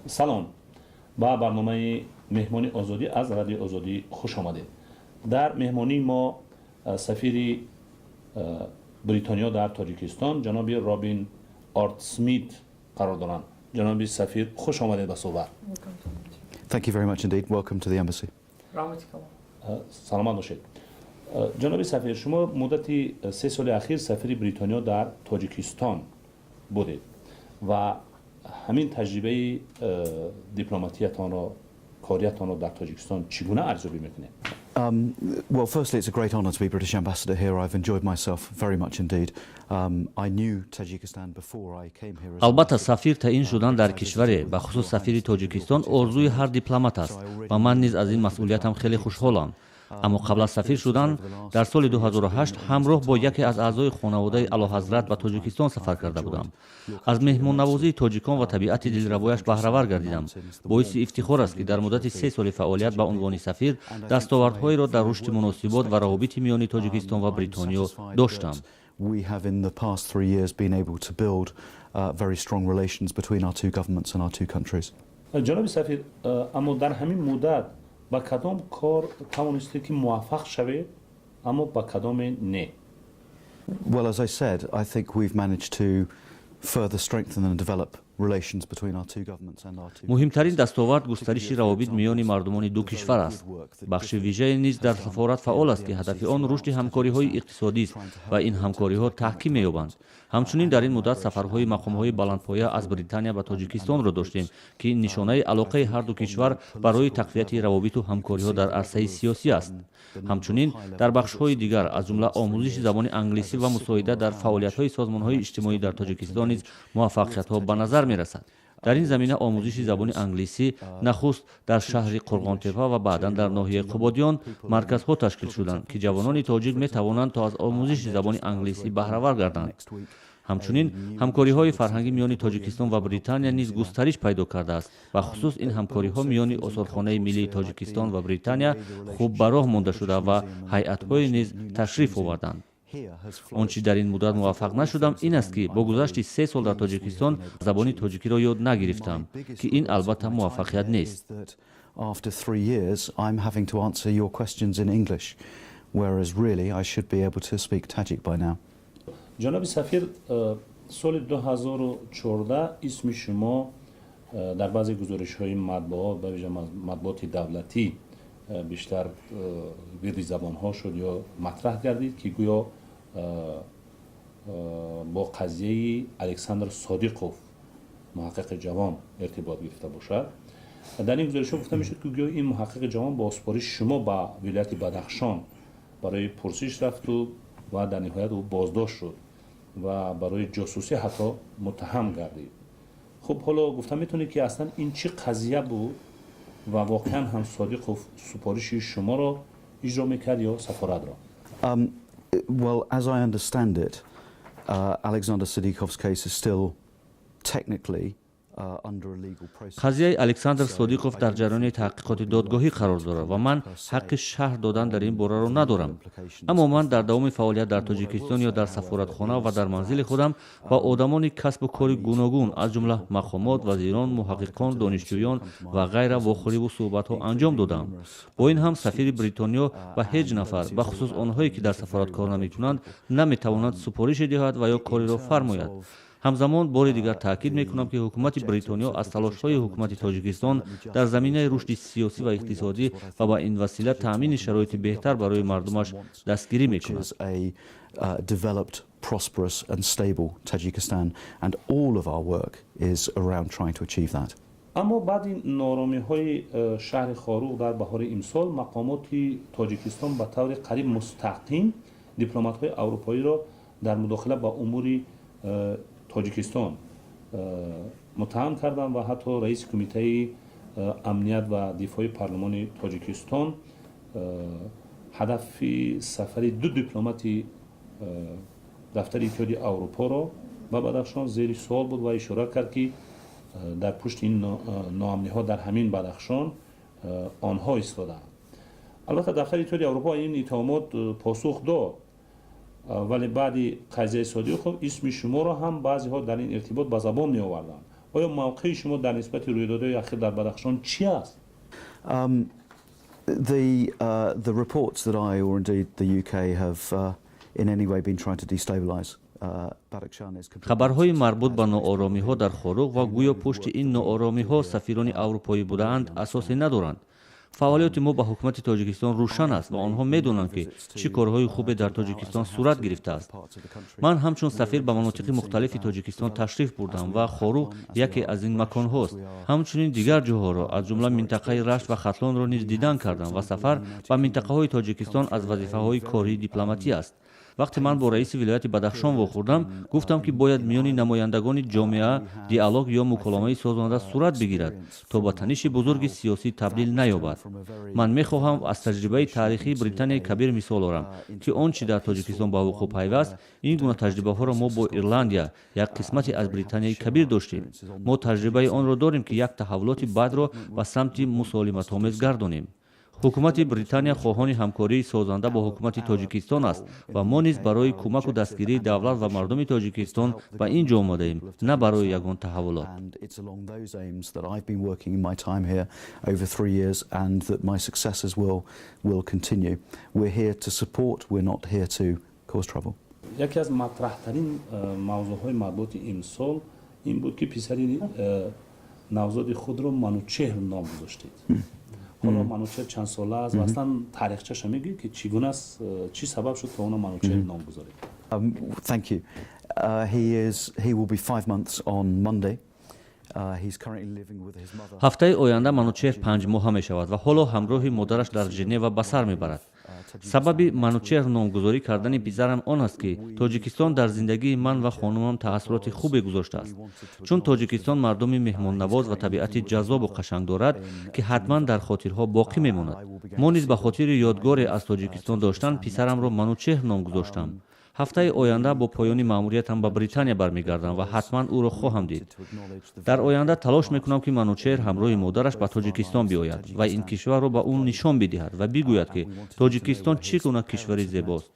سلام با برنامه مهمانی آزادی از رادیو آزادی خوش آمدید. در مهمانی ما سفیر بریتانیا در تاجیکستان جناب رابین آرت سمیت قرار دارند. جناب سفیر خوش آمدید به صحبت. Thank you very much indeed. Welcome to the embassy. سلامت باشید. جناب سفیر، شما مدت 3 سال اخیر سفیر بریتانیا در تاجیکستان بودید و همین تجربه دیپلماتیتان و کاریتان رو در تاجیکستان چگونه ارزیابی میکنید؟ Well, firstly, it's a great honour to be British Ambassador here. I've enjoyed myself very much indeed. I knew Tajikistan before I came here. البته سفیر تعیین شدن در کشور به خصوص سفیر تاجیکستان آرزوی هر دیپلمات است و من نیز از این مسئولیتم خیلی خوشحالم. اما قبل از سفیر شدن در سال 2008 همراه با یکی از اعضای خانواده اعلیحضرت به تاجیکستان سفر کرده بودم. از مهمان نوازی تاجیکان و طبیعت دلربایش بهره‌ور گردیدم. باعث افتخار است که در مدت 3 سال فعالیت به عنوان سفیر دستاوردهایی را در رشد مناسبات و روابط میان تاجیکستان و بریتانیا داشتم. We have in the past 3 years been able to build very strong relations between our two governments and our two countries. جناب سفیر، اما در همین مدت با کدام کار توانستید که موفق شوید اما با کدام نه؟ Well, as I said, I think we've managed to further strengthen and develop relations between our two governments and our two. مهمترین دستاورد گسترش روابط میان مردمان دو کشور است. بخش ویژه نیز در سفارت فعال است که هدف آن رشد همکاری‌های اقتصادی است و این همکاری‌ها تحکیم می‌یابند. همچنین در این مدت سفرهای مقام‌های بلندپایه از بریتانیا به تاجیکستان را داشتیم که این نشانه علاقه هر دو کشور برای تقویت روابط و همکاری‌ها در عرصه سیاسی است. همچنین در بخش‌های دیگر از جمله آموزش زبان انگلیسی و مساعده در فعالیت‌های سازمان‌های اجتماعی در تاجیکستان نیز موفقیت‌ها به نظر می‌رسد. در این زمینه آموزش زبان انگلیسی نخست در شهر قرغان‌تپه و بعدا در ناحیه قبادیان مرکزها تشکیل شدند که جوانان تاجیک می‌توانند تا از آموزش زبان انگلیسی بهره‌ور گردند. همچنین همکاری‌های فرهنگی میان تاجیکستان و بریتانیا نیز گسترش پیدا کرده است و خصوص این همکاری‌ها میان آثارخانه ملی تاجیکستان و بریتانیا خوب به راه مانده شده و هیئت‌های نیز تشریف آوردند. آنچه در این مدت موفق نشدم این است که با گذشت 3 سال در تاجیکستان زبان تاجیکی را یاد نگرفتم که این البته موفقیت نیست. After 3 years, I'm having to answer your questions in English, whereas really I should be able to speak Tajik by now. جناب سفیر، سال 2014 اسم شما در بعضی گزارش‌های مطبوعات و ویژه مطبوعات دولتی بیشتر ویرد زبان‌ها شد یا مطرح گردید که گویا با قضیه الکساندر صادقوف محقق جوان ارتباط گرفته باشد. در این گزارش‌ها گفته می‌شد که گویا این محقق جوان با سپارش شما به ولایت بدخشان برای پرسش رفت و در نهایت او بازداشت شد و برای جاسوسی حتی متهم گردید. خب حالا گفتم میتونید که اصلا این چه قضیه بود و واقعا هم صادقوف سپارش شما را اجرا میکرد یا سفارت را؟ Well, as I understand it, Alexander Sadikov's case is still technically under a legal process. قضیه الکساندر صادقوف در جریان تحقیقات دادگاهی قرار دارد و من حق شرح دادن در این باره را ندارم. اما من در دوام فعالیت در تاجیکستان یا در سفارتخانه و در منزل خودم با آدمان کسب و کار گوناگون از جمله مقامات، وزیران، محققان، دانشجویان و غیره واخوری و صحبت‌ها انجام دادم. با این هم سفیر بریتانیا و هیچ نفر به خصوص آنهایی که در سفارت کار نمی‌کنند نمی‌تواند سپارش دهد و یا کاری را فرماید. همزمان بار دیگر تاکید میکنم که حکومت بریتانیا از تلاش‌های حکومت تاجیکستان در زمینه رشد سیاسی و اقتصادی و با این وسیله تامین شرایط بهتر برای مردمش دستگیری میکند. Developed, prosperous and stable Tajikistan and all of our work is around trying to achieve that. اما بعد این نارامی‌های شهر خاروق در بهار امسال مقامات تاجیکستان به طور قریب مستقیم دیپلمات‌های اروپایی را در مداخله با امور تاجیکستان متهم کردن و حتی رئیس کمیته امنیت و دفاع پارلمان تاجیکستان هدف سفر 2 دیپلمات دفتر اتحادیه اروپا را به بدخشان زیر سوال بود و اشاره کرد که در پشت این ناامنی‌ها در همین بدخشان آنها ایستادند. البته دفتر اتحادیه اروپا این اتهامات پاسخ داد، ولی بعد قضیه صادقوف اسم شما را هم بعضی ها در این ارتباط به زبان می آوردند آیا موقع شما در نسبت رویدادهای اخیر در بدخشان چی است؟ The reports that I or indeed the UK have in any way been trying to destabilise Badakhshan is completely. хабарҳои марбут ба нооромиҳо дар хоруқ ва гӯё пушти ин нооромиҳо сафирони аврупоӣ будаанд асосе надоранд. фаъолияти мо ба ҳукумати тоҷикистон рӯшан аст ва онҳо медонанд ки чӣ корҳои хубе дар тоҷикистон сурат гирифтааст. ман ҳамчун сафир ба манотиқи мухталифи тоҷикистон ташриф бурдам ва хоруқ яке аз ин маконҳост. ҳамчунин дигар ҷоҳоро аз ҷумла минтақаи рашт ва хатлонро низ дидан кардам ва сафар ба минтақаҳои тоҷикистон аз вазифаҳои кории дипломатӣ аст. вақте ман бо раиси вилояти бадахшон вохӯрдам, гуфтам ки бояд миёни намояндагони ҷомеа диалог ё муколомаи созонда сурат бигирад, то ба таниши бузурги сиёсӣ табдил наёбад. ман мехоҳам аз таҷрибаи таърихии Британияи Кабир мисол орам, ки он чӣ дар Тоҷикистон ба вуқӯъ пайваст, ин гуна таҷрибаҳоро мо бо Ирландия, як қисмате аз Британияи Кабир доштем. мо таҷрибаи онро дорем, ки як таҳаввулоти бадро ба самти мусолиматомез гардонем. ҳукумати Британия хоҳони ҳамкории созанда бо ҳукумати Тоҷикистон аст ва мо низ барои кӯмаку дастгирии давлат ва мардуми Тоҷикистон ба ин ҷо омадаем, на барои ягон таҳаввулот. And it's along those aims that I've been working in my time here over 3 years and that my successors will continue. We're here to support, we're not here to cause trouble. یکی از مطرح‌ترین موضوع‌های مربوط امسال این بود که پسری نوزاد خود رو منوچهر نام گذاشتید. حالا منوچهر چند ساله است و اصلا تاریخچه‌ش میگه که چگونه است، چی سبب شد که اون منوچهر نام گذارید؟ Thank you. He will be 5 months on Monday. He's currently living with his mother. ҳафтаи оянда манучеҳ 5 моҳа мешавад ва ҳоло ҳамроҳи модараш дар Женева ба сар мебарад. сабаби манучеҳ номгузорӣ кардани писарам он аст ки Тоҷикистон дар зиндагии ман ва хонумам таъссуроти хубе гузоштааст. чун Тоҷикистон мардуми меҳмоннавоз ва табиати ҷаззобу қашанг дорад, ки ҳатман дар хотирҳо боқӣ мемонад. мо низ ба хотири ёдгоре аз Тоҷикистон доштан писарамро манучеҳ ном гузоштам. ҳафтаи оянда бо поёни маъмуриятам ба Британия бармегардам ва ҳатман ӯро хоҳам дид. дар оянда талош мекунам ки манучеҳ ҳамроҳи модараш ба Тоҷикистон биёяд ва ин кишварро ба ӯ нишон бидиҳад ва бигӯяд ки Тоҷикистон чӣ гуна кишвари зебост.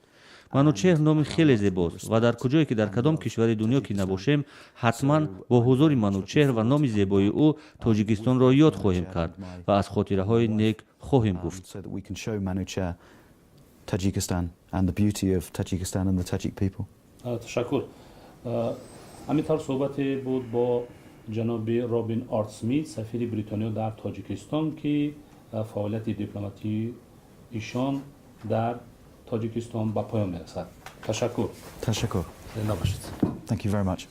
манучеҳ номи хеле зебост ва дар куҷое ки дар кадом кишвари дунё ки набошем, ҳатман бо ҳузури манучеҳ ва номи зебоии ӯ Тоҷикистонро ёд хоҳем кард ва аз хотираҳои нек хоҳем гуфт. So that we can show Manucher Tajikistan and the beauty of Tajikistan and the Tajik people. تشکر. همینطور صحبت بود با جناب رابین آرتسمیت سفیر بریتانیا در تاجیکستان که فعالیت دیپلماتی ایشان در تاجیکستان به پایان میرسد. تشکر. Tashakkur. زنده باشید. Thank you very much.